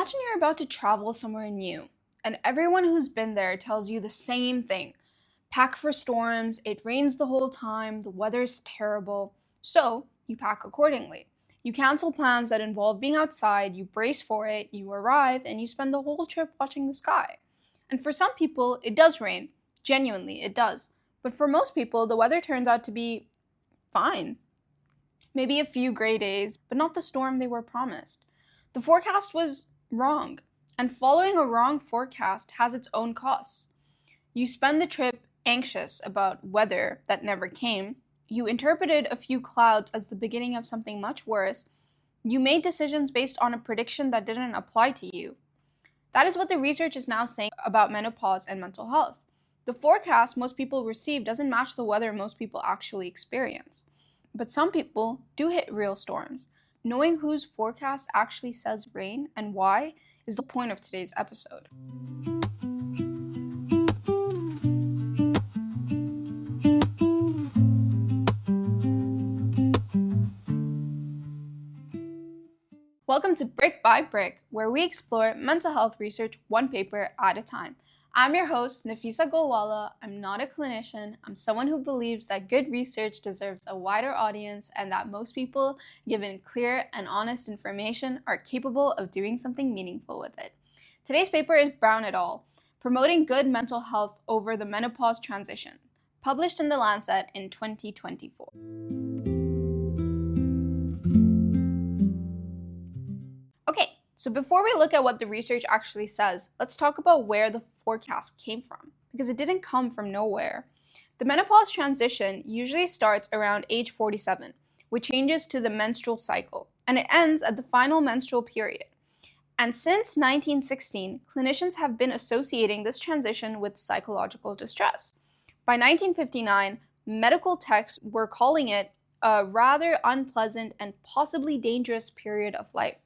Imagine you're about to travel somewhere new, and everyone who's been there tells you the same thing. Pack for storms, it rains the whole time, the weather's terrible. So, you pack accordingly. You cancel plans that involve being outside, you brace for it, you arrive, and you spend the whole trip watching the sky. And for some people, it does rain. Genuinely, it does. But for most people, the weather turns out to be fine. Maybe a few gray days, but not the storm they were promised. The forecast was wrong, and following a wrong forecast has its own costs. You spend the trip anxious about weather that never came. You interpreted a few clouds as the beginning of something much worse. You made decisions based on a prediction that didn't apply to you. That is what the research is now saying about menopause and mental health. The forecast most people receive doesn't match the weather most people actually experience. But some people do hit real storms. Knowing whose forecast actually says rain and why is the point of today's episode. Welcome to Brick by Brick, where we explore mental health research one paper at a time. I'm your host, Nafisa Golwala. I'm not a clinician. I'm someone who believes that good research deserves a wider audience and that most people, given clear and honest information, are capable of doing something meaningful with it. Today's paper is Brown et al., Promoting Good Mental Health Over the Menopause Transition, published in the Lancet in 2024. So before we look at what the research actually says, let's talk about where the forecast came from, because it didn't come from nowhere. The menopause transition usually starts around age 47, which changes to the menstrual cycle, and it ends at the final menstrual period. And since 1916, clinicians have been associating this transition with psychological distress. By 1959, medical texts were calling it a rather unpleasant and possibly dangerous period of life.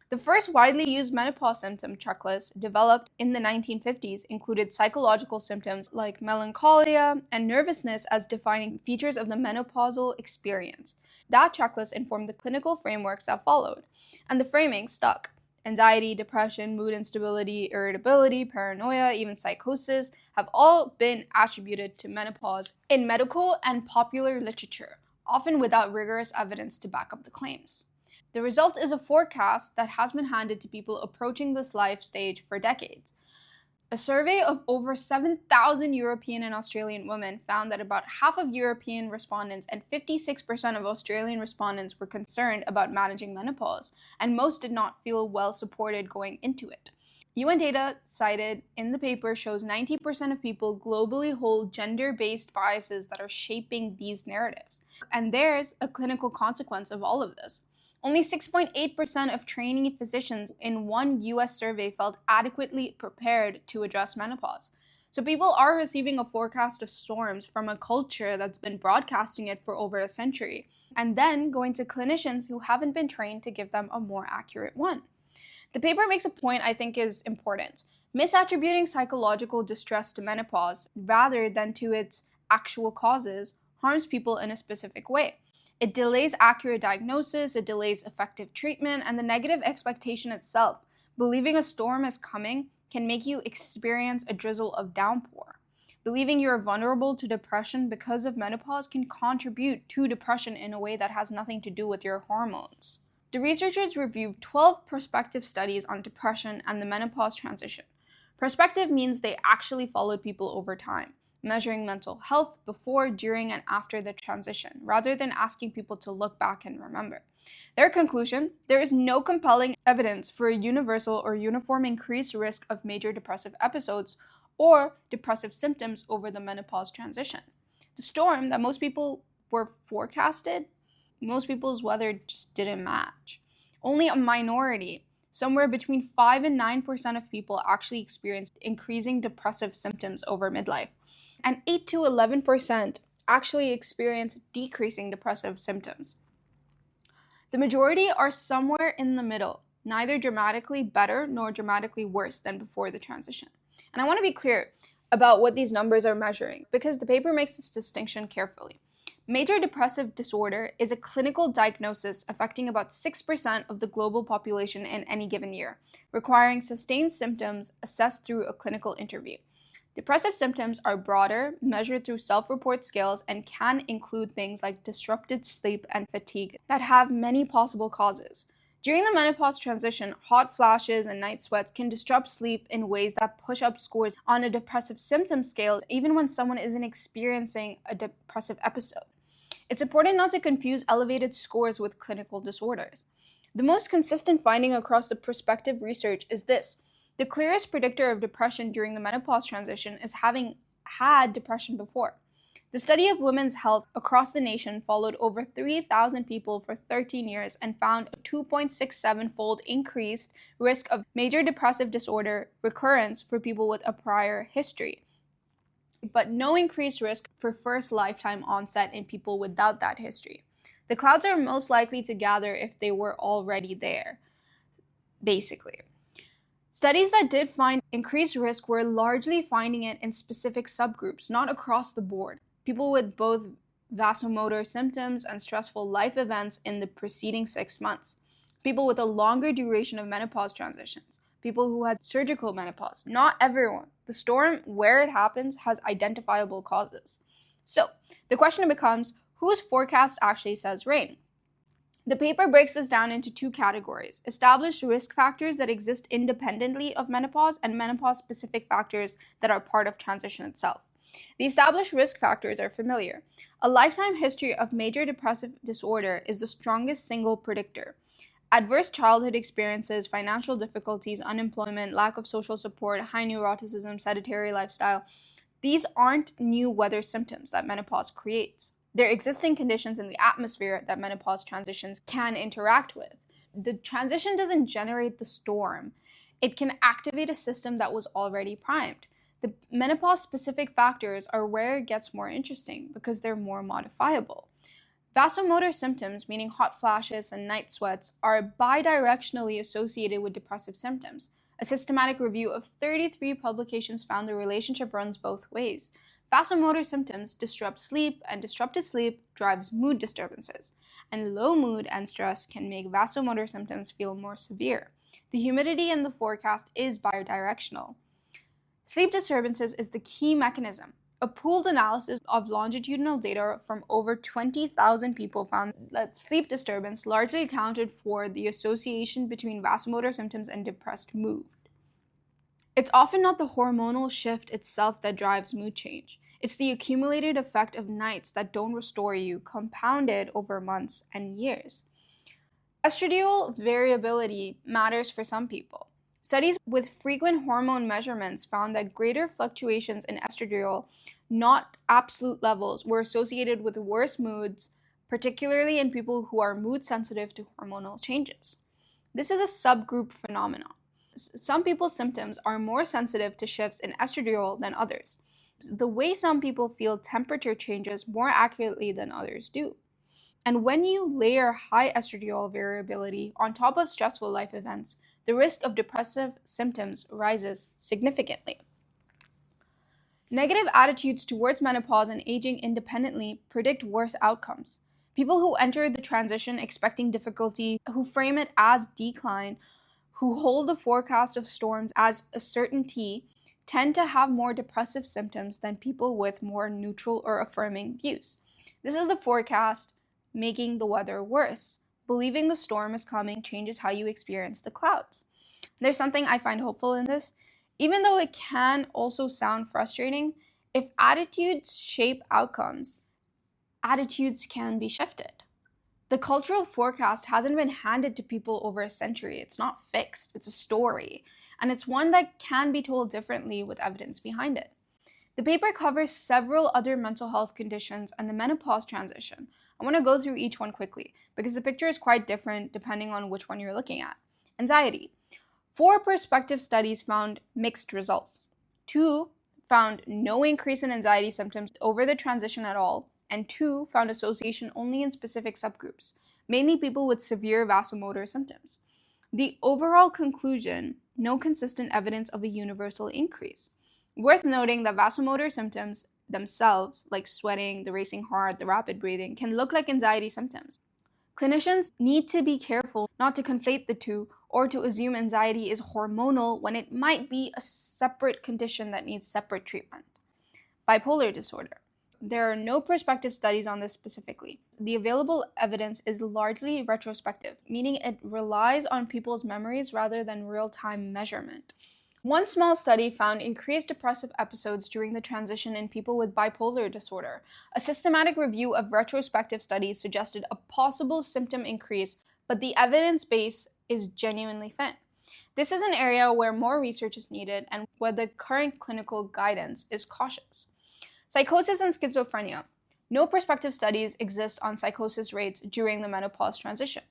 The first widely used menopause symptom checklist, developed in the 1950s, included psychological symptoms like melancholia and nervousness as defining features of the menopausal experience. That checklist informed the clinical frameworks that followed, and the framing stuck. Anxiety, depression, mood instability, irritability, paranoia, even psychosis have all been attributed to menopause in medical and popular literature, often without rigorous evidence to back up the claims. The result is a forecast that has been handed to people approaching this life stage for decades. A survey of over 7,000 European and Australian women found that about half of European respondents and 56% of Australian respondents were concerned about managing menopause, and most did not feel well supported going into it. UN data cited in the paper shows 90% of people globally hold gender-based biases that are shaping these narratives, and there's a clinical consequence of all of this. Only 6.8% of trainee physicians in one US survey felt adequately prepared to address menopause. So people are receiving a forecast of storms from a culture that's been broadcasting it for over a century, and then going to clinicians who haven't been trained to give them a more accurate one. The paper makes a point I think is important. Misattributing psychological distress to menopause rather than to its actual causes harms people in a specific way. It delays accurate diagnosis, it delays effective treatment, and the negative expectation itself, believing a storm is coming, can make you experience a drizzle of downpour. Believing you're vulnerable to depression because of menopause can contribute to depression in a way that has nothing to do with your hormones. The researchers reviewed 12 prospective studies on depression and the menopause transition. Prospective means they actually followed people over time, measuring mental health before, during, and after the transition, rather than asking people to look back and remember. Their conclusion: there is no compelling evidence for a universal or uniform increased risk of major depressive episodes or depressive symptoms over the menopause transition. The storm that most people were forecasted, most people's weather just didn't match. Only a minority, somewhere between 5 and 9% of people actually experienced increasing depressive symptoms over midlife, and 8 to 11% actually experience decreasing depressive symptoms. The majority are somewhere in the middle, neither dramatically better nor dramatically worse than before the transition. And I want to be clear about what these numbers are measuring, because the paper makes this distinction carefully. Major depressive disorder is a clinical diagnosis affecting about 6% of the global population in any given year, requiring sustained symptoms assessed through a clinical interview. Depressive symptoms are broader, measured through self-report scales, and can include things like disrupted sleep and fatigue that have many possible causes. During the menopause transition, hot flashes and night sweats can disrupt sleep in ways that push up scores on a depressive symptom scale, even when someone isn't experiencing a depressive episode. It's important not to confuse elevated scores with clinical disorders. The most consistent finding across the prospective research is this: the clearest predictor of depression during the menopause transition is having had depression before. The study of women's health across the nation followed over 3,000 people for 13 years and found a 2.67-fold increased risk of major depressive disorder recurrence for people with a prior history, but no increased risk for first lifetime onset in people without that history. The clouds are most likely to gather if they were already there, basically. Studies that did find increased risk were largely finding it in specific subgroups, not across the board. People with both vasomotor symptoms and stressful life events in the preceding 6 months. People with a longer duration of menopause transitions. People who had surgical menopause. Not everyone. The storm, where it happens, has identifiable causes. So, the question becomes, whose forecast actually says rain? The paper breaks this down into two categories: established risk factors that exist independently of menopause and menopause-specific factors that are part of transition itself. The established risk factors are familiar. A lifetime history of major depressive disorder is the strongest single predictor. Adverse childhood experiences, financial difficulties, unemployment, lack of social support, high neuroticism, sedentary lifestyle, these aren't new weather symptoms that menopause creates. They're existing conditions in the atmosphere that menopause transitions can interact with. The transition doesn't generate the storm. It can activate a system that was already primed. The menopause-specific factors are where it gets more interesting because they're more modifiable. Vasomotor symptoms, meaning hot flashes and night sweats, are bidirectionally associated with depressive symptoms. A systematic review of 33 publications found the relationship runs both ways. Vasomotor symptoms disrupt sleep, and disrupted sleep drives mood disturbances. And low mood and stress can make vasomotor symptoms feel more severe. The humidity in the forecast is bidirectional. Sleep disturbances is the key mechanism. A pooled analysis of longitudinal data from over 20,000 people found that sleep disturbance largely accounted for the association between vasomotor symptoms and depressed mood. It's often not the hormonal shift itself that drives mood change. It's the accumulated effect of nights that don't restore you, compounded over months and years. Estradiol variability matters for some people. Studies with frequent hormone measurements found that greater fluctuations in estradiol, not absolute levels, were associated with worse moods, particularly in people who are mood sensitive to hormonal changes. This is a subgroup phenomenon. Some people's symptoms are more sensitive to shifts in estradiol than others. The way some people feel temperature changes more accurately than others do. And when you layer high estradiol variability on top of stressful life events, the risk of depressive symptoms rises significantly. Negative attitudes towards menopause and aging independently predict worse outcomes. People who enter the transition expecting difficulty, who frame it as decline, who hold the forecast of storms as a certainty, tend to have more depressive symptoms than people with more neutral or affirming views. This is the forecast making the weather worse. Believing the storm is coming changes how you experience the clouds. There's something I find hopeful in this. Even though it can also sound frustrating, if attitudes shape outcomes, attitudes can be shifted. The cultural forecast hasn't been handed to people over a century. It's not fixed. It's a story. And it's one that can be told differently with evidence behind it. The paper covers several other mental health conditions and the menopause transition. I want to go through each one quickly because the picture is quite different depending on which one you're looking at. Anxiety. 4 prospective studies found mixed results. 2 found no increase in anxiety symptoms over the transition at all, and 2 found association only in specific subgroups, mainly people with severe vasomotor symptoms. The overall conclusion, no consistent evidence of a universal increase. Worth noting that vasomotor symptoms themselves, like sweating, the racing heart, the rapid breathing, can look like anxiety symptoms. Clinicians need to be careful not to conflate the two or to assume anxiety is hormonal when it might be a separate condition that needs separate treatment. Bipolar disorder. There are no prospective studies on this specifically. The available evidence is largely retrospective, meaning it relies on people's memories rather than real-time measurement. One small study found increased depressive episodes during the transition in people with bipolar disorder. A systematic review of retrospective studies suggested a possible symptom increase, but the evidence base is genuinely thin. This is an area where more research is needed and where the current clinical guidance is cautious. Psychosis and schizophrenia. No prospective studies exist on psychosis rates during the menopause transition.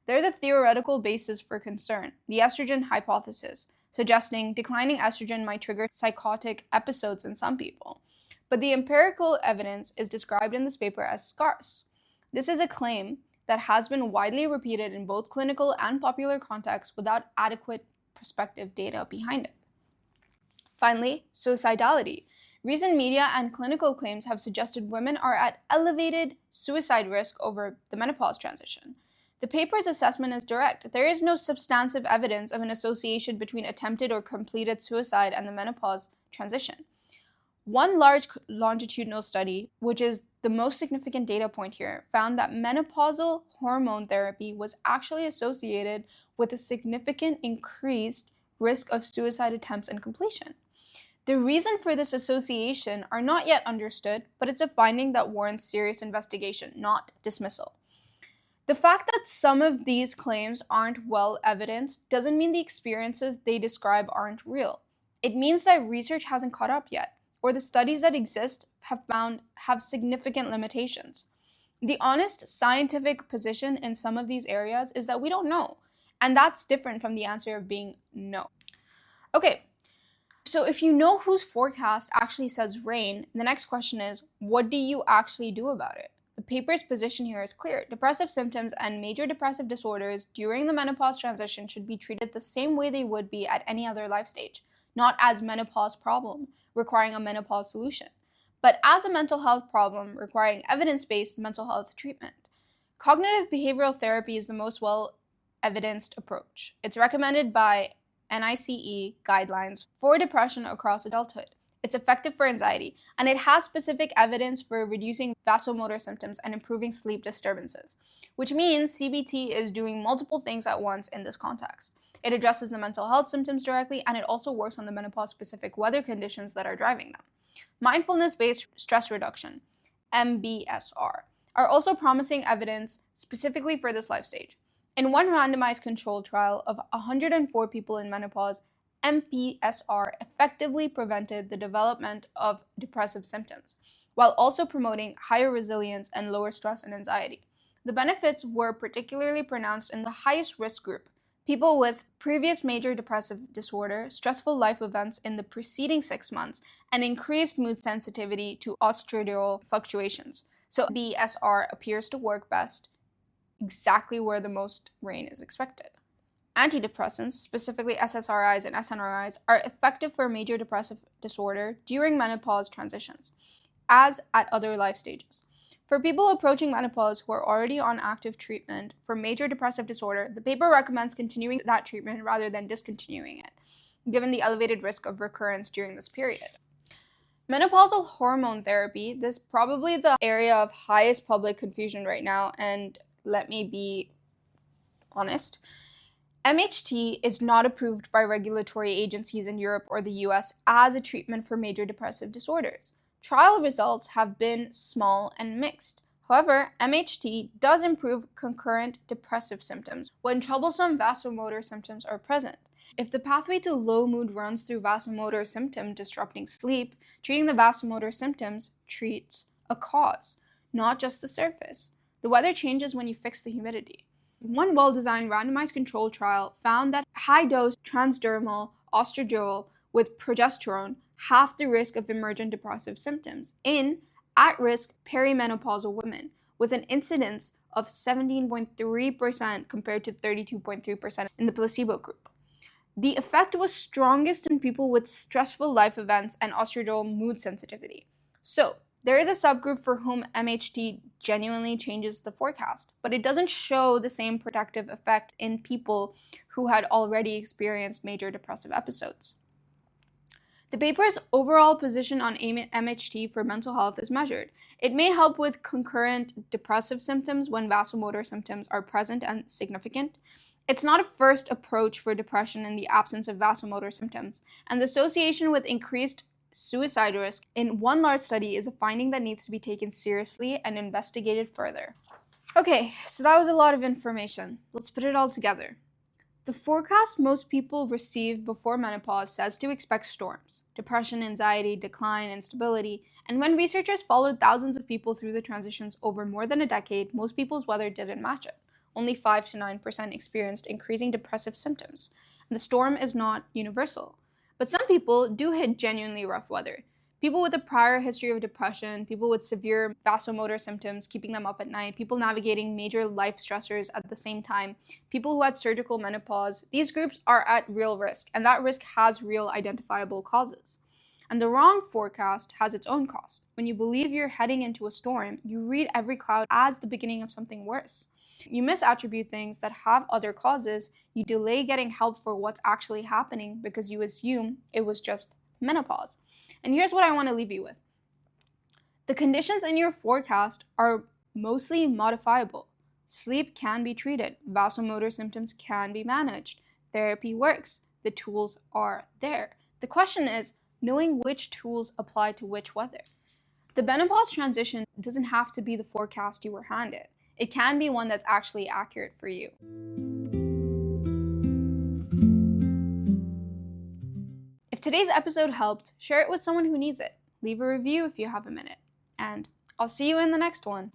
There is a theoretical basis for concern, the estrogen hypothesis, suggesting declining estrogen might trigger psychotic episodes in some people. But the empirical evidence is described in this paper as scarce. This is a claim that has been widely repeated in both clinical and popular contexts without adequate prospective data behind it. Finally, suicidality. Recent media and clinical claims have suggested women are at elevated suicide risk over the menopause transition. The paper's assessment is direct. There is no substantive evidence of an association between attempted or completed suicide and the menopause transition. One large longitudinal study, which is the most significant data point here, found that menopausal hormone therapy was actually associated with a significant increased risk of suicide attempts and completion. The reason for this association are not yet understood, but it's a finding that warrants serious investigation, not dismissal. The fact that some of these claims aren't well evidenced doesn't mean the experiences they describe aren't real. It means that research hasn't caught up yet, or the studies that exist have significant limitations. The honest scientific position in some of these areas is that we don't know, and that's different from the answer of being no. Okay, so if you know whose forecast actually says rain, the next question is, what do you actually do about it? The paper's position here is clear. Depressive symptoms and major depressive disorders during the menopause transition should be treated the same way they would be at any other life stage, not as menopause problem requiring a menopause solution, but as a mental health problem requiring evidence-based mental health treatment. Cognitive behavioral therapy is the most well-evidenced approach. It's recommended by NICE guidelines for depression across adulthood. It's effective for anxiety, and it has specific evidence for reducing vasomotor symptoms and improving sleep disturbances, which means CBT is doing multiple things at once in this context. It addresses the mental health symptoms directly, and it also works on the menopause-specific weather conditions that are driving them. Mindfulness-based stress reduction, MBSR, are also promising evidence specifically for this life stage. In one randomized controlled trial of 104 people in menopause, MBSR effectively prevented the development of depressive symptoms, while also promoting higher resilience and lower stress and anxiety. The benefits were particularly pronounced in the highest risk group, people with previous major depressive disorder, stressful life events in the preceding 6 months, and increased mood sensitivity to estradiol fluctuations. So MBSR appears to work best exactly where the most rain is expected. Antidepressants, specifically SSRIs and SNRIs, are effective for major depressive disorder during menopause transitions, as at other life stages. For people approaching menopause who are already on active treatment for major depressive disorder, the paper recommends continuing that treatment rather than discontinuing it, given the elevated risk of recurrence during this period. Menopausal hormone therapy, this is probably the area of highest public confusion right now, and let me be honest. MHT is not approved by regulatory agencies in Europe or the US as a treatment for major depressive disorders. Trial results have been small and mixed. However, MHT does improve concurrent depressive symptoms when troublesome vasomotor symptoms are present. If the pathway to low mood runs through vasomotor symptom disrupting sleep, treating the vasomotor symptoms treats a cause, not just the surface. The weather changes when you fix the humidity. One well-designed randomized controlled trial found that high-dose transdermal estradiol with progesterone halved the risk of emergent depressive symptoms in at-risk perimenopausal women, with an incidence of 17.3% compared to 32.3% in the placebo group. The effect was strongest in people with stressful life events and estradiol mood sensitivity. So, there is a subgroup for whom MHT genuinely changes the forecast, but it doesn't show the same protective effect in people who had already experienced major depressive episodes. The paper's overall position on MHT for mental health is measured. It may help with concurrent depressive symptoms when vasomotor symptoms are present and significant. It's not a first approach for depression in the absence of vasomotor symptoms, and the association with increased suicide risk in one large study is a finding that needs to be taken seriously and investigated further. Okay, so that was a lot of information. Let's put it all together. The forecast most people receive before menopause says to expect storms, depression, anxiety, decline, instability, and when researchers followed thousands of people through the transitions over more than a decade, most people's weather didn't match it. Only 5 to 9% experienced increasing depressive symptoms, and the storm is not universal. But some people do hit genuinely rough weather. People with a prior history of depression, people with severe vasomotor symptoms keeping them up at night, people navigating major life stressors at the same time, people who had surgical menopause, these groups are at real risk, and that risk has real identifiable causes. And the wrong forecast has its own cost. When you believe you're heading into a storm, you read every cloud as the beginning of something worse. You misattribute things that have other causes, you delay getting help for what's actually happening because you assume it was just menopause. And here's what I want to leave you with. The conditions in your forecast are mostly modifiable. Sleep can be treated. Vasomotor symptoms can be managed. Therapy works. The tools are there. The question is knowing which tools apply to which weather. The menopause transition doesn't have to be the forecast you were handed. It can be one that's actually accurate for you. If today's episode helped, share it with someone who needs it. Leave a review if you have a minute. And I'll see you in the next one.